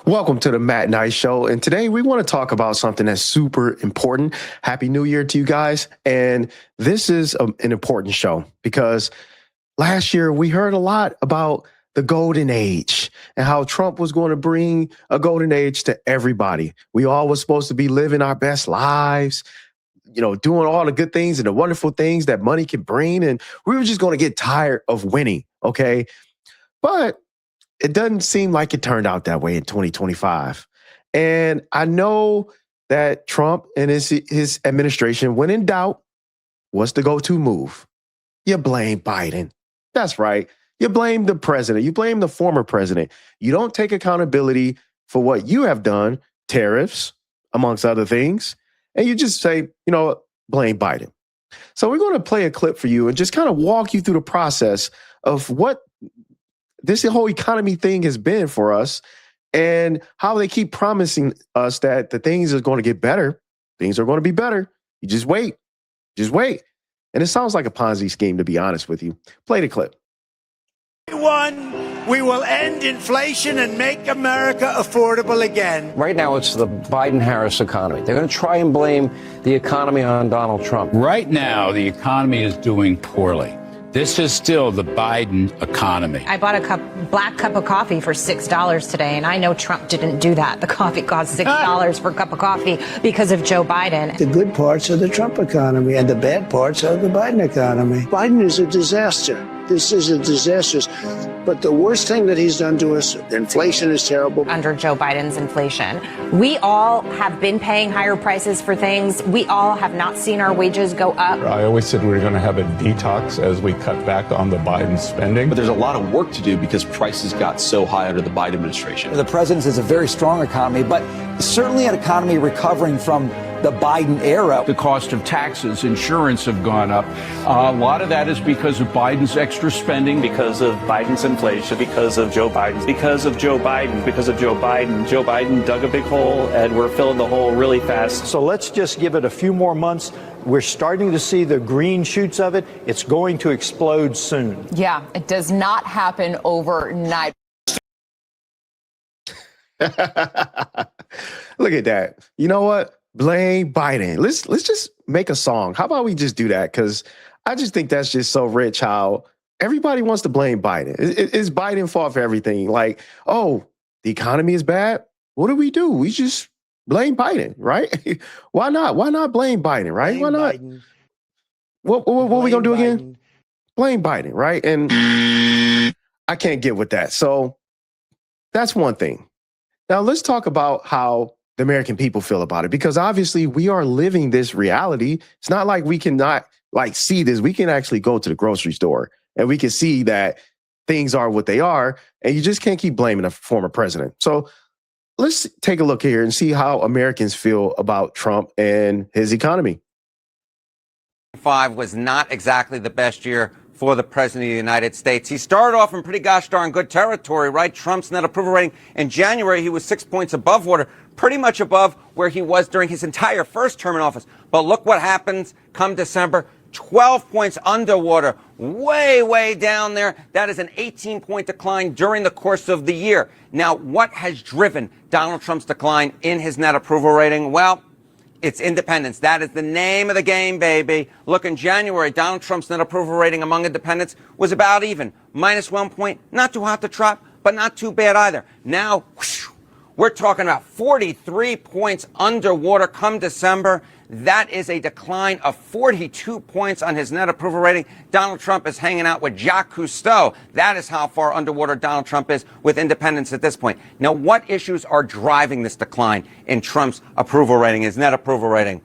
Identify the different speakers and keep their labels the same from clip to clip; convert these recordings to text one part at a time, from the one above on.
Speaker 1: Welcome to the Matt Nice Show. And today we want to talk about something that's super important. Happy New Year to you guys. And this is an important show because last year we heard a lot about the golden age and how Trump was going to bring a golden age to everybody. We all were supposed to be living our best lives, doing all the good things and the wonderful things that money can bring. And we were just going to get tired of winning. Okay. But it doesn't seem like it turned out that way in 2025. And I know that Trump and his administration, when in doubt, what's the go-to move? You blame Biden. That's right. You blame the president. You blame the former president. You don't take accountability for what you have done, tariffs, amongst other things. And you just say, blame Biden. So we're going to play a clip for you and just kind of walk you through the process of what this whole economy thing has been for us and how they keep promising us that the things are going to get better. Things are going to be better. You just wait. Just wait. And it sounds like a Ponzi scheme, to be honest with you. Play the clip.
Speaker 2: We will end inflation and make America affordable again.
Speaker 3: Right now, it's the Biden-Harris economy. They're going to try and blame the economy on Donald Trump.
Speaker 4: Right now, the economy is doing poorly. This is still the Biden economy.
Speaker 5: I bought a black cup of coffee for $6 today, and I know Trump didn't do that. The coffee cost $6 for a cup of coffee because of Joe Biden.
Speaker 6: The good parts are the Trump economy, and the bad parts are the Biden economy. Biden is a disaster. This is a disaster. But the worst thing that he's done to us, inflation is terrible.
Speaker 5: Under Joe Biden's inflation, we all have been paying higher prices for things. We all have not seen our wages go up.
Speaker 7: I always said we were going to have a detox as we cut back on the Biden spending.
Speaker 8: But there's a lot of work to do because prices got so high under the Biden administration.
Speaker 9: The president's is a very strong economy, but certainly an economy recovering from the Biden era.
Speaker 4: The cost of taxes, insurance have gone up. A lot of that is because of Biden's extra spending.
Speaker 10: Because of Biden's inflation, because of Joe Biden, because of Joe Biden, because of Joe Biden. Joe Biden dug a big hole and we're filling the hole really fast.
Speaker 2: So let's just give it a few more months. We're starting to see the green shoots of it. It's going to explode soon.
Speaker 11: Yeah, it does not happen overnight.
Speaker 1: Look at that. You know what? Blame Biden. Let's just make a song. How about we just do that? Because I just think that's just so rich how everybody wants to blame Biden. It's Biden's fault for everything. Like, oh, the economy is bad. What do? We just blame Biden, right? Why not? Why not blame Biden, right?
Speaker 6: Blame
Speaker 1: Why not?
Speaker 6: Biden.
Speaker 1: What are we going to do
Speaker 6: Biden.
Speaker 1: again? Blame Biden, right? And I can't get with that. So that's one thing. Now let's talk about how the American people feel about it, because obviously we are living this reality. It's not like we cannot see this. We can actually go to the grocery store and we can see that things are what they are, and you just can't keep blaming a former president. So let's take a look here and see how Americans feel about Trump and his economy.
Speaker 3: 5 was not exactly the best year for the president of the United States. He started off in pretty gosh darn good territory, right? Trump's net approval rating in January, he was 6 points above water, pretty much above where he was during his entire first term in office. But look what happens come December, 12 points underwater, way, way down there. That is an 18-point decline during the course of the year. Now, what has driven Donald Trump's decline in his net approval rating? Well, it's independents. That is the name of the game, baby. Look, in January, Donald Trump's net approval rating among independents was about even, minus 1 point. Not too hot to trot, but not too bad either. Now, whoosh, we're talking about 43 points underwater come December. That is a decline of 42 points on his net approval rating. Donald Trump is hanging out with Jacques Cousteau. That is how far underwater Donald Trump is with independents at this point. Now, what issues are driving this decline in Trump's approval rating, his net approval rating?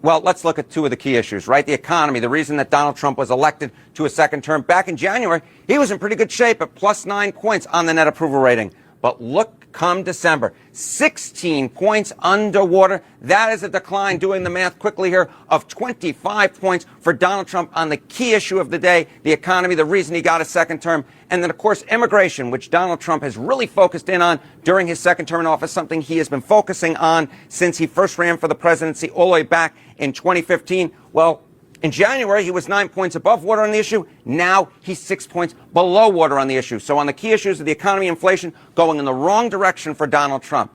Speaker 3: Well, let's look at two of the key issues, right? The economy, the reason that Donald Trump was elected to a second term back in January, he was in pretty good shape at plus 9 points on the net approval rating. But look, come December, 16 points underwater. That is a decline, doing the math quickly here, of 25 points for Donald Trump on the key issue of the day, the economy, the reason he got a second term. And then, of course, immigration, which Donald Trump has really focused in on during his second term in office, something he has been focusing on since he first ran for the presidency all the way back in 2015. Well, In January, he was 9 points above water on the issue. Now he's 6 points below water on the issue. So on the key issues of the economy, inflation, going in the wrong direction for Donald Trump.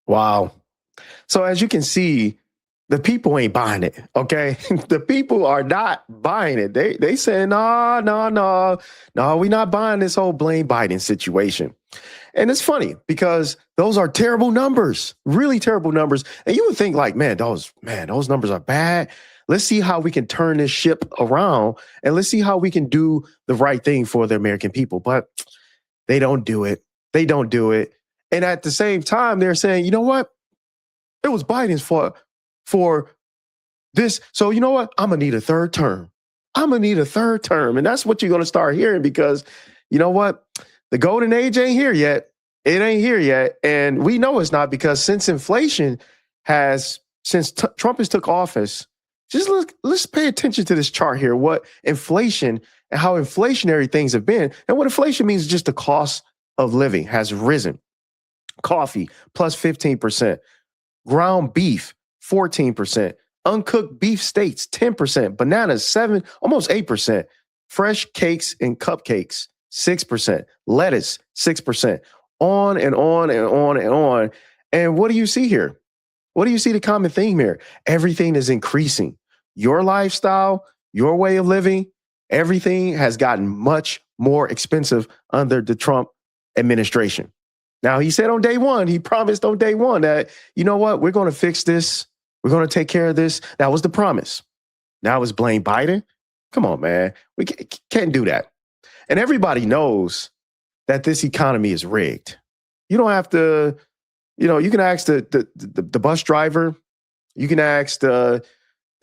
Speaker 1: Wow. So as you can see, the people ain't buying it. Okay. The people are not buying it. They saying, no, we're not buying this whole blame Biden situation. And it's funny because those are terrible numbers, really terrible numbers. And you would think like, those numbers are bad. Let's see how we can turn this ship around and let's see how we can do the right thing for the American people. But they don't do it. They don't do it. And at the same time, they're saying, you know what? It was Biden's fault for this. So you know what? I'm going to need a third term. I'm going to need a third term. And that's what you're going to start hearing because you know what? The golden age ain't here yet. It ain't here yet. And we know it's not because since Trump has took office, let's pay attention to this chart here, what inflation and how inflationary things have been. And what inflation means is just the cost of living has risen. Coffee plus 15%, ground beef 14%, uncooked beef steaks 10%, bananas 7%, almost 8%, fresh cakes and cupcakes 6%, lettuce 6%, on and on and on and on. And what do you see here? What do you see the common theme here? Everything is increasing. Your lifestyle, your way of living, everything has gotten much more expensive under the Trump administration. Now, he said on day one, he promised on day one that, you know what, we're going to fix this. We're going to take care of this. That was the promise. Now it's blame Biden. Come on, man. We can't do that. And everybody knows that this economy is rigged. You don't have to, you can ask the bus driver. You can ask the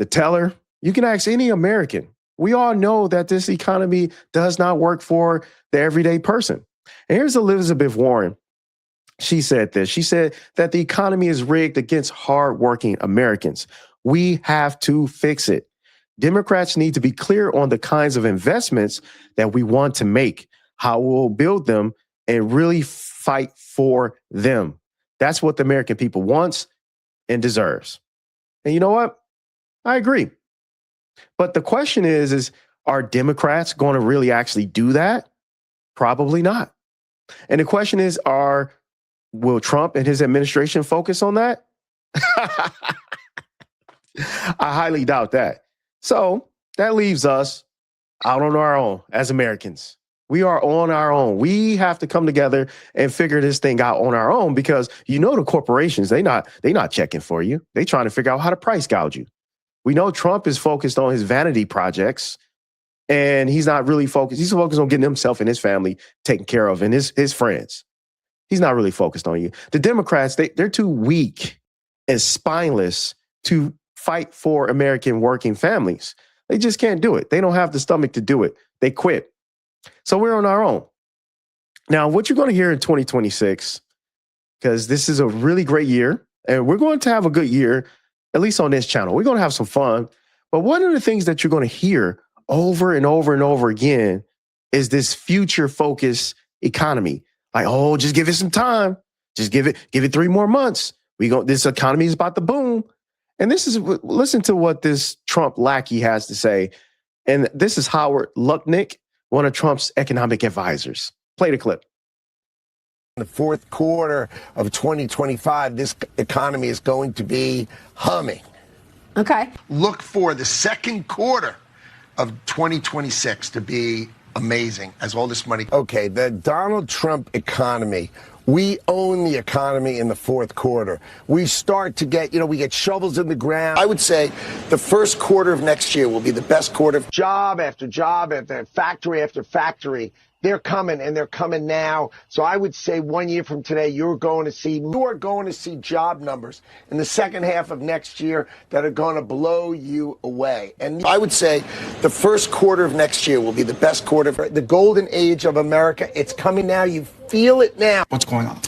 Speaker 1: teller. You can ask any American. We all know that this economy does not work for the everyday person. And here's Elizabeth Warren. She said this. She said that the economy is rigged against hardworking Americans. We have to fix it. Democrats need to be clear on the kinds of investments that we want to make, how we'll build them, and really fight for them. That's what the American people wants and deserves. And you know what? I agree. But the question is are Democrats going to really actually do that? Probably not. And the question is, will Trump and his administration focus on that? I highly doubt that. So that leaves us out on our own as Americans. We are on our own. We have to come together and figure this thing out on our own because the corporations, they not checking for you. They trying to figure out how to price gouge you. We know Trump is focused on his vanity projects and he's not really focused. He's focused on getting himself and his family taken care of and his friends. He's not really focused on you. The Democrats, they're too weak and spineless to fight for American working families. They just can't do it. They don't have the stomach to do it. They quit. So we're on our own. Now, what you're going to hear in 2026, because this is a really great year, and we're going to have a good year, at least on this channel. We're going to have some fun. But one of the things that you're going to hear over and over and over again is this future-focused economy. Like, oh, just give it some time. Just give it 3 more months. This economy is about to boom. And listen to what this Trump lackey has to say. And this is Howard Lutnick, one of Trump's economic advisors. Play the clip.
Speaker 12: In the fourth quarter of 2025, this economy is going to be humming.
Speaker 13: Okay.
Speaker 12: Look for the second quarter of 2026 to be amazing as all this money. Okay, the Donald Trump economy. We own the economy in the fourth quarter. We start to get, we get shovels in the ground. I would say the first quarter of next year will be the best quarter. Job after job after factory after factory. They're coming, and they're coming now. So I would say 1 year from today, you're going to see job numbers in the second half of next year that are going to blow you away. And I would say the first quarter of next year will be the best quarter. The golden age of America, it's coming now. You feel it now.
Speaker 14: What's going on?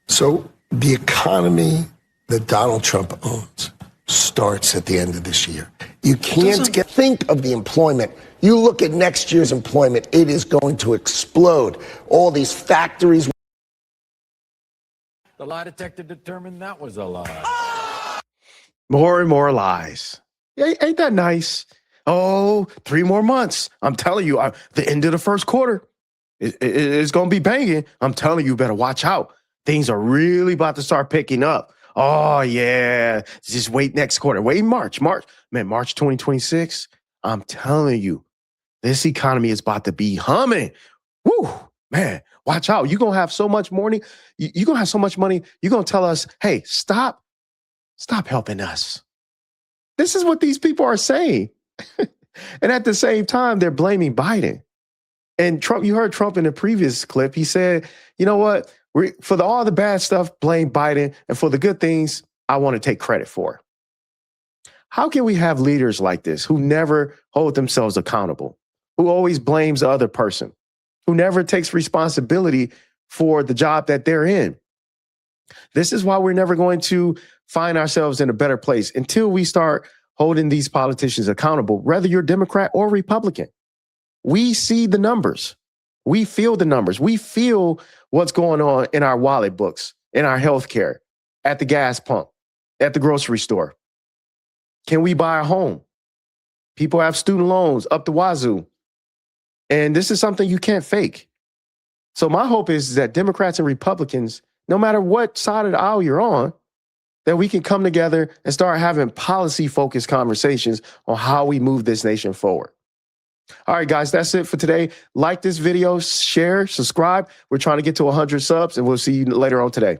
Speaker 12: So the economy that Donald Trump owns starts at the end of this year. You can't think of the employment. You look at next year's employment, it is going to explode. All these factories.
Speaker 15: The lie detector determined that was a lie.
Speaker 1: More and more lies. Ain't that nice? Oh, 3 more months. I'm telling you, the end of the first quarter, it's going to be banging. I'm telling you, better watch out. Things are really about to start picking up. Oh, yeah. Just wait next quarter. Wait March. Man, March 2026. I'm telling you, this economy is about to be humming. Woo, man, watch out. You're going to have so much money. You're going to have so much money. You're going to tell us, hey, stop helping us. This is what these people are saying. And at the same time, they're blaming Biden. And Trump, you heard Trump in the previous clip. He said, you know what? For all the bad stuff, blame Biden. And for the good things, I want to take credit for. How can we have leaders like this who never hold themselves accountable, who always blames the other person, who never takes responsibility for the job that they're in? This is why we're never going to find ourselves in a better place until we start holding these politicians accountable, whether you're Democrat or Republican. We see the numbers. We feel the numbers. We feel what's going on in our wallet books, in our healthcare, at the gas pump, at the grocery store. Can we buy a home? People have student loans up the wazoo. And this is something you can't fake. So my hope is that Democrats and Republicans, no matter what side of the aisle you're on, that we can come together and start having policy-focused conversations on how we move this nation forward. All right, guys, that's it for today. Like this video, share, subscribe. We're trying to get to 100 subs, and we'll see you later on today.